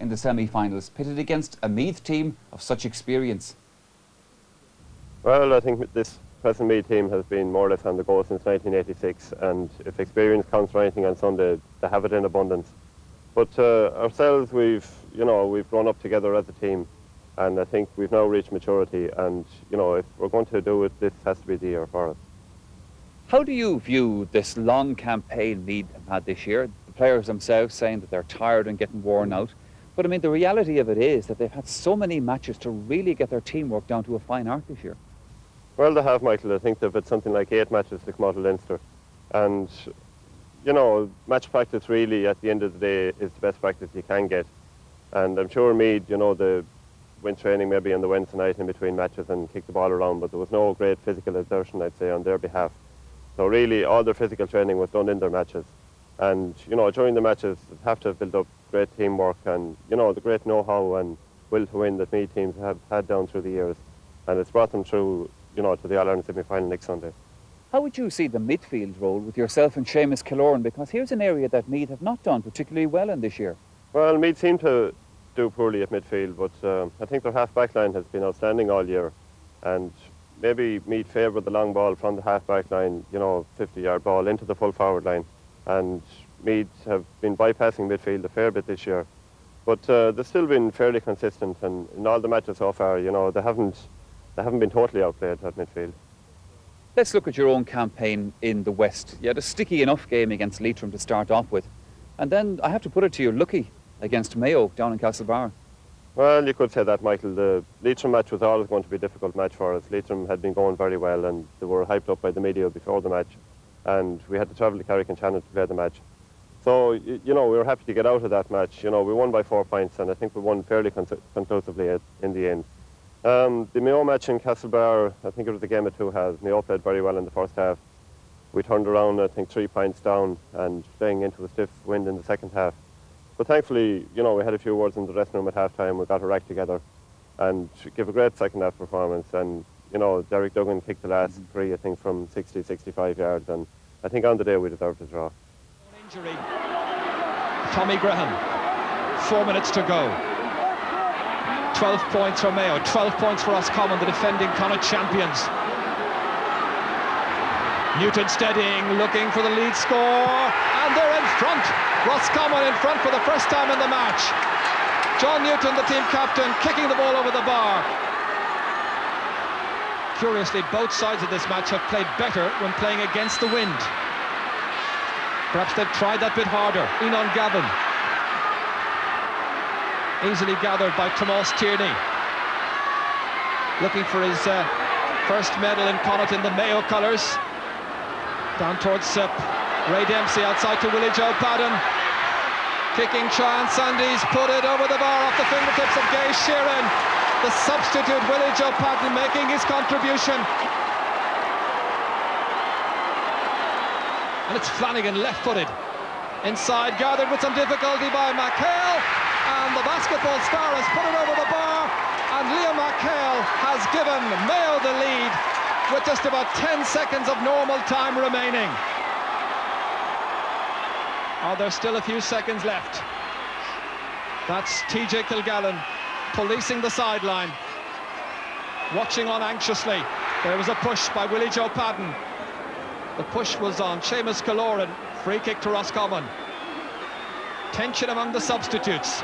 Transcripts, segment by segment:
in the semi-finals, pitted against a Meath team of such experience? Well, I think this present Meath team has been more or less on the go since 1986, and if experience counts for anything on Sunday, they have it in abundance. But ourselves, we've grown up together as a team, and I think we've now reached maturity, and if we're going to do it, this has to be the year for us. How do you view this long campaign Meath have had this year? The players themselves saying that they're tired and getting worn out. But I mean, the reality of it is that they've had so many matches to really get their teamwork down to a fine art this year. Well, they have, Michael. I think they've had something like 8 matches to come out of Leinster. And, match practice really, at the end of the day, is the best practice you can get. And I'm sure Meath, they went training maybe on the Wednesday night in between matches and kicked the ball around, but there was no great physical exertion, I'd say, on their behalf. So really, all their physical training was done in their matches. And, during the matches, they have to have built up great teamwork and, the great know-how and will to win that Meath teams have had down through the years. And it's brought them through, to the All-Ireland semi-final next Sunday. How would you see the midfield role with yourself and Seamus Killorn? Because here's an area that Meath have not done particularly well in this year. Well, Meath seem to do poorly at midfield, but I think their half-back line has been outstanding all year. And maybe Meath favour the long ball from the half-back line, 50-yard ball into the full-forward line. And Meath have been bypassing midfield a fair bit this year. But they've still been fairly consistent, and in all the matches so far, they haven't been totally outplayed at midfield. Let's look at your own campaign in the West. You had a sticky enough game against Leitrim to start off with. And then, I have to put it to you, lucky against Mayo down in Castlebar. Well, you could say that, Michael. The Leitrim match was always going to be a difficult match for us. Leitrim had been going very well, and they were hyped up by the media before the match. And we had to travel to Carrick-on-Shannon to play the match. So, we were happy to get out of that match. We won by 4 points, and I think we won fairly conclusively in the end. The Mayo match in Castlebar, I think it was a game of 2 halves. Mayo played very well in the first half. We turned around, I think, 3 points down and playing into a stiff wind in the second half. But thankfully, we had a few words in the dressing room at half-time. We got our act together and gave a great second-half performance. And, Derek Duggan kicked the last 3, I think, from 60, 65 yards. And I think on the day we deserved a draw. Injury. Tommy Graham, 4 minutes to go. 12 points for Mayo, 12 points for Roscommon, the defending Connacht champions. Newton steadying, looking for the lead score, and they're in front. Roscommon in front for the first time in the match. John Newton, the team captain, kicking the ball over the bar. Curiously, both sides of this match have played better when playing against the wind. Perhaps they've tried that bit harder. Enon Gavin. Easily gathered by Tomas Tierney. Looking for his first medal in Connacht in the Mayo colours. Down towards Ray Dempsey, outside to Willie Joe Padden. Kicking chance, and he's put it over the bar off the fingertips of Gay Sheeran. The substitute Willie Joe Padden making his contribution. And it's Flanagan, left-footed. Inside, gathered with some difficulty by McHale. And the basketball star has put it over the bar, and Liam McHale has given Mayo the lead with just about 10 seconds of normal time remaining. Oh, there's still a few seconds left. That's TJ Kilgallen policing the sideline, watching on anxiously. There was a push by Willie Joe Padden. The push was on Seamus Killorn. Free kick to Roscommon. Tension among the substitutes.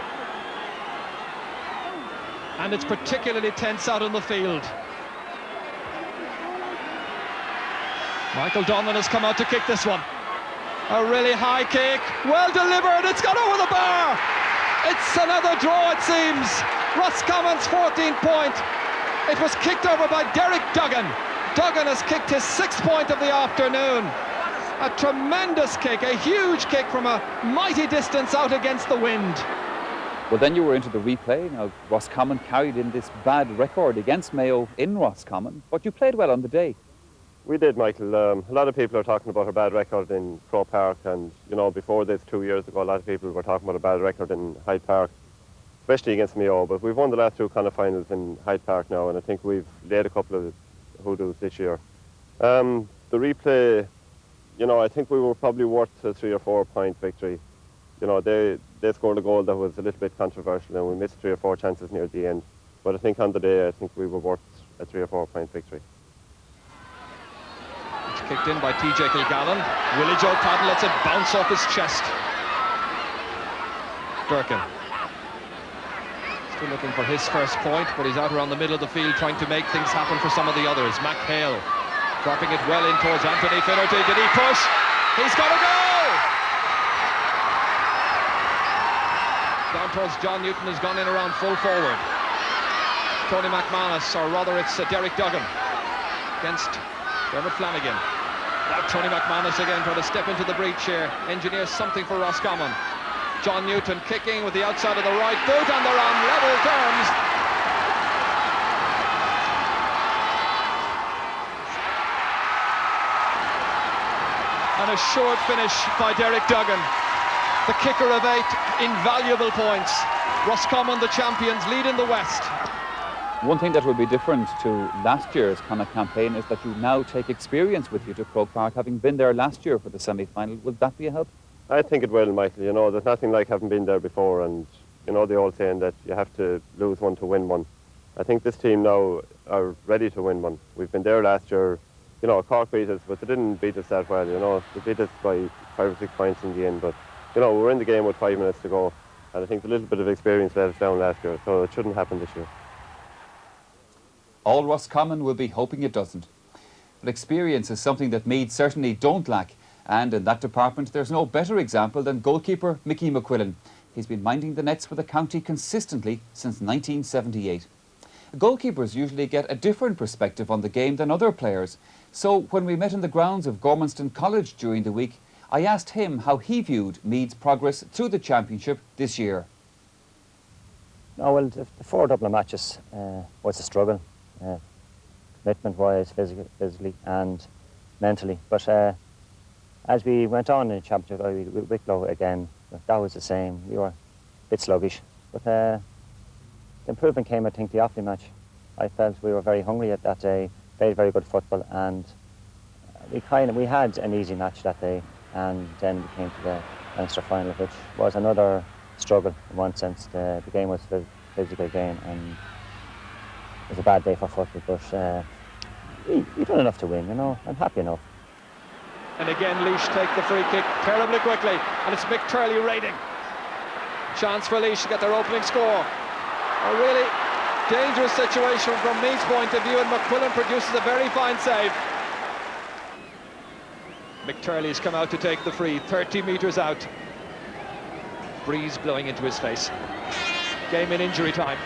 And it's particularly tense out on the field. Michael Donlan has come out to kick this one. A really high kick, well delivered, it's gone over the bar! It's another draw, it seems. Roscommon's 14th point. It was kicked over by Derek Duggan. Duggan has kicked his 6th point of the afternoon. A tremendous kick, a huge kick from a mighty distance out against the wind. Well, then you were into the replay. Now, Roscommon carried in this bad record against Mayo in Roscommon, but you played well on the day. We did, Michael. A lot of people are talking about a bad record in Croke Park, and, before this 2 years ago, a lot of people were talking about a bad record in Hyde Park, especially against Mayo. But we've won the last 2 Connacht finals in Hyde Park now, and I think we've laid a couple of hoodoos this year. The replay, I think we were probably worth a 3 or 4 point victory. They they scored a goal that was a little bit controversial, and we missed 3 or 4 chances near the end. But I think on the day, I think we were worth a 3 or 4 point victory. It's kicked in by TJ Kilgallen. Willie Joe Paddle lets it bounce off his chest. Durkin still looking for his first point, but he's out around the middle of the field trying to make things happen for some of the others. Mac Hale dropping it well in towards Anthony Finnerty. Did he push? He's got to go! Down towards John Newton, has gone in around full forward. Tony McManus, or rather it's Derek Duggan against Dermot Flanagan. Now Tony McManus again trying to step into the breach here, engineer something for Roscommon. John Newton kicking with the outside of the right boot, and they're on level terms. An assured finish by Derek Duggan, the kicker of 8 invaluable points. Roscommon, the champions, lead in the West. One thing that will be different to last year's kind of campaign is that you now take experience with you to Croke Park, having been there last year for the semi-final. Will that be a help? I think it will, Michael. You know, there's nothing like having been there before, and you know the old saying that you have to lose one to win one. I think this team now are ready to win one. We've been there last year. You know, Cork beat us, but they didn't beat us that well. You know, they beat us by 5 or 6 points in the end. But you know, we're in the game with 5 minutes to go, and I think a little bit of experience let us down last year, so it shouldn't happen this year. All Roscommon will be hoping it doesn't. But experience is something that Meath certainly don't lack. And in that department, there's no better example than goalkeeper Mickey McQuillan. He's been minding the nets for the county consistently since 1978. Goalkeepers usually get a different perspective on the game than other players. So when we met in the grounds of Gormanston College during the week, I asked him how he viewed Meath's progress through the championship this year. Oh, well, the 4 Dublin matches was a struggle, commitment-wise, physically and mentally. But as we went on in the championship, Wicklow again, that was the same. We were a bit sluggish. But the improvement came, I think, the Offaly match. I felt we were very hungry at that day, played very good football, and we had an easy match that day, and then we came to the Leinster final, which was another struggle in one sense. The game was a physical game, and it was a bad day for football, but we done enough to win, you know. I'm happy enough. And again, Laois take the free kick terribly quickly, and it's Mick Turley raiding. Chance for Laois to get their opening score. A really dangerous situation from Meath's point of view, and McQuillan produces a very fine save. Mick Turley's come out to take the free, 30 metres out. Breeze blowing into his face. Game in injury time.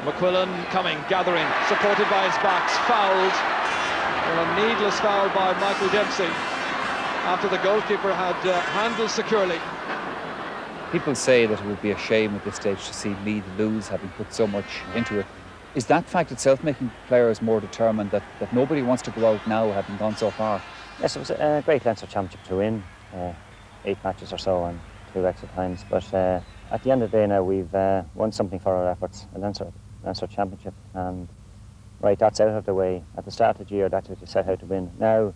McQuillan coming, gathering, supported by his backs, fouled. Well, a needless foul by Michael Dempsey after the goalkeeper had handled securely. People say that it would be a shame at this stage to see Meath lose, having put so much into it. Is that fact itself making players more determined that nobody wants to go out now, having gone so far? Yes, it was a great Leinster championship to win, 8 matches or so and 2 extra times. But at the end of the day now, we've won something for our efforts, a Leinster championship. And right, that's out of the way. At the start of the year, that's what you set out to win. Now,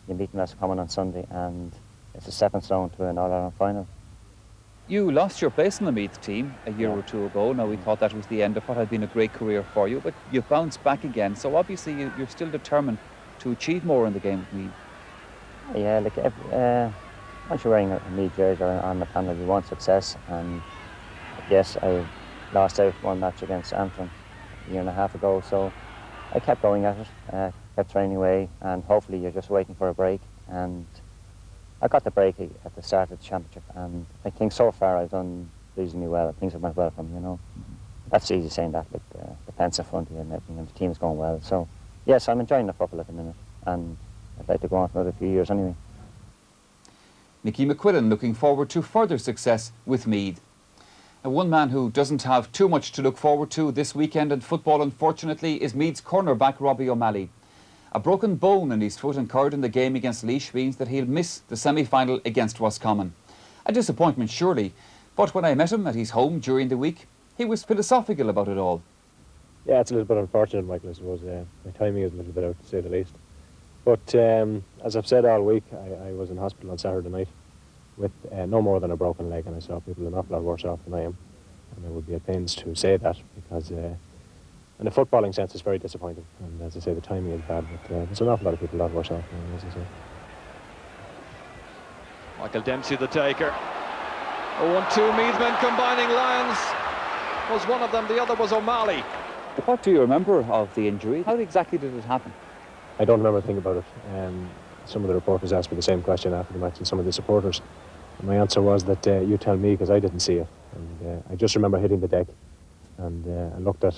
you meet Roscommon on Sunday, and it's a stepping stone to an All-Ireland final. You lost your place in the Meath team a year or 2 ago. Now, we thought that was the end of what had been a great career for you, but you bounced back again. So obviously you're still determined to achieve more in the game with Meath. Yeah, like once you're wearing a Meath jersey or on the panel, you want success. And yes, I lost out 1 match against Antrim a year and a half ago, so I kept going at it, kept training away, and hopefully you're just waiting for a break. And I got the break at the start of the championship, and I think so far I've done reasonably well. Things have went well for me, you know. That's easy saying that, like the fence in front of you and everything, and the team's going well. So, yes, I'm enjoying the football at the minute, and I'd like to go on for another few years anyway. Mickey McQuillan looking forward to further success with Meath. And one man who doesn't have too much to look forward to this weekend in football, unfortunately, is Meath's cornerback Robbie O'Malley. A broken bone in his foot incurred in the game against Laois means that he'll miss the semi-final against Roscommon. A disappointment surely, but when I met him at his home during the week, he was philosophical about it all. Yeah, it's a little bit unfortunate, Michael, I suppose. My timing is a little bit out, to say the least. But as I've said all week, I was in hospital on Saturday night, with no more than a broken leg, and I saw people an awful lot worse off than I am. And I would be at pains to say that, because in a footballing sense it's very disappointing, and as I say, the timing is bad, but there's an awful lot of people a lot worse off than I am, as I say. Michael Dempsey the taker. 0-2 Meath men combining. Lyons was one of them, the other was O'Malley. What do you remember of the injury? How exactly did it happen? I don't remember a thing about it. Some of the reporters asked me the same question after the match, and some of the supporters. And my answer was that you tell me, because I didn't see it. And I just remember hitting the deck, and I looked at,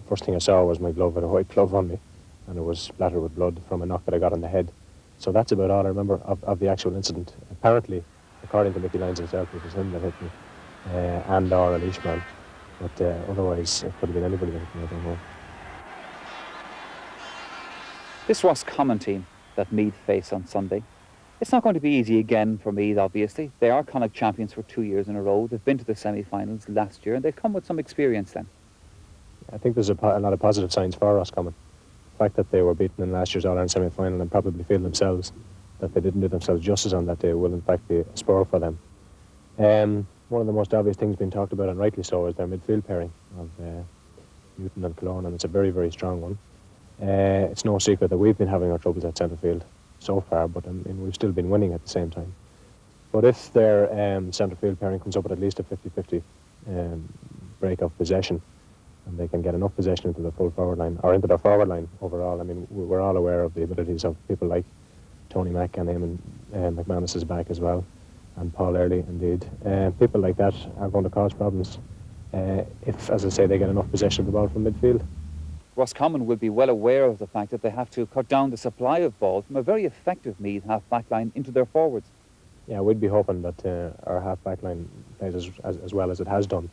first thing I saw was my glove, had a white glove on me, and it was splattered with blood from a knock that I got on the head. So that's about all I remember of the actual incident. Apparently, according to Mickey Lyons himself, it was him that hit me, and or a leashman. But otherwise, it could have been anybody that hit me, I don't know. This Roscommon team that Meath face on Sunday, it's not going to be easy again for Meath, obviously. They are Connacht champions for 2 years in a row. They've been to the semi-finals last year, and they've come with some experience then. I think there's a lot of positive signs for Roscommon. The fact that they were beaten in last year's All-Ireland semi-final and probably feel themselves that they didn't do themselves justice on that day will in fact be a spur for them. One of the most obvious things being talked about, and rightly so, is their midfield pairing of Newton and Cologne, and it's a very, very strong one. It's no secret that we've been having our troubles at centre field so far, but I mean, we've still been winning at the same time. But if their centre field pairing comes up with at least a 50-50 break of possession, and they can get enough possession into the full forward line, or into their forward line overall, I mean, we're all aware of the abilities of people like Tony Mack, and Eamon McManus is back as well, and Paul Early, indeed. People like that are going to cause problems if, as I say, they get enough possession of the ball from midfield. Roscommon will be well aware of the fact that they have to cut down the supply of ball from a very effective Meath half-back line into their forwards. Yeah, we'd be hoping that our half-back line plays as well as it has done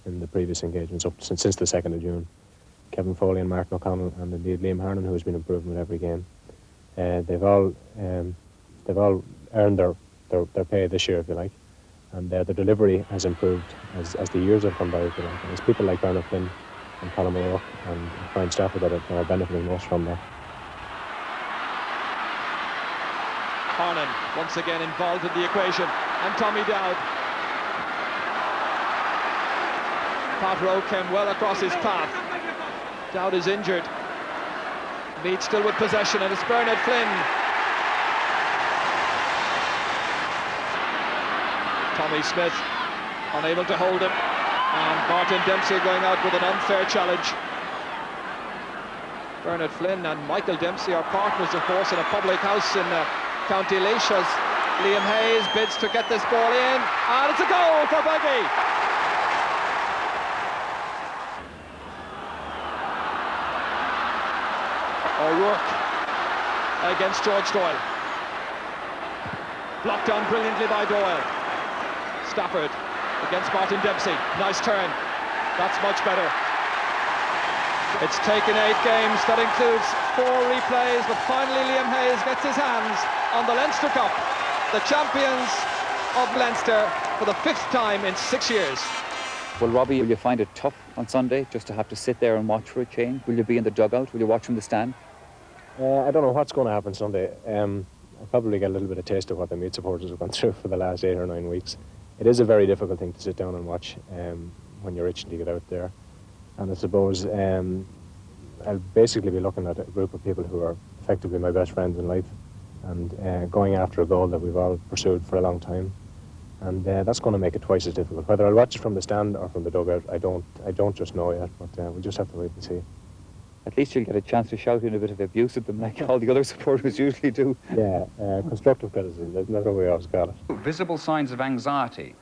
in the previous engagements up since the 2nd of June. Kevin Foley and Martin O'Connell, and indeed Liam Harnan, who has been improving with every game. They've all earned their pay this year, if you like, and their delivery has improved as the years have gone by, if you like. And it's people like Bernard Flynn and Colin O'Rourke and Brian Stafford that are benefiting most from that. Harnan once again involved in the equation, and Tommy Dowd. Pat Rowe came well across his path. Dowd is injured. Meath still with possession, and it's Bernard Flynn. Tommy Smith unable to hold him, and Martin Dempsey going out with an unfair challenge. Bernard Flynn and Michael Dempsey are partners, of course, in a public house in County Laois, as Liam Hayes bids to get this ball in, and it's a goal for Beggy. O'Rourke against George Doyle. Blocked down brilliantly by Doyle. Stafford against Martin Dempsey. Nice turn. That's much better. It's taken 8 games. That includes 4 replays, but finally Liam Hayes gets his hands on the Leinster Cup. The champions of Leinster for the 5th time in 6 years. Well, Robbie, will you find it tough on Sunday just to have to sit there and watch for a change? Will you be in the dugout? Will you watch from the stand? I don't know what's going to happen Sunday. I'll probably get a little bit of taste of what the Meath supporters have gone through for the last 8 or 9 weeks. It is a very difficult thing to sit down and watch when you're itching to get out there. And I suppose I'll basically be looking at a group of people who are effectively my best friends in life, and going after a goal that we've all pursued for a long time. And that's going to make it twice as difficult. Whether I'll watch it from the stand or from the dugout, I don't just know yet, but we'll just have to wait and see. At least you'll get a chance to shout in a bit of abuse at them like all the other supporters usually do. Yeah, constructive criticism, that's what we always call it. Visible signs of anxiety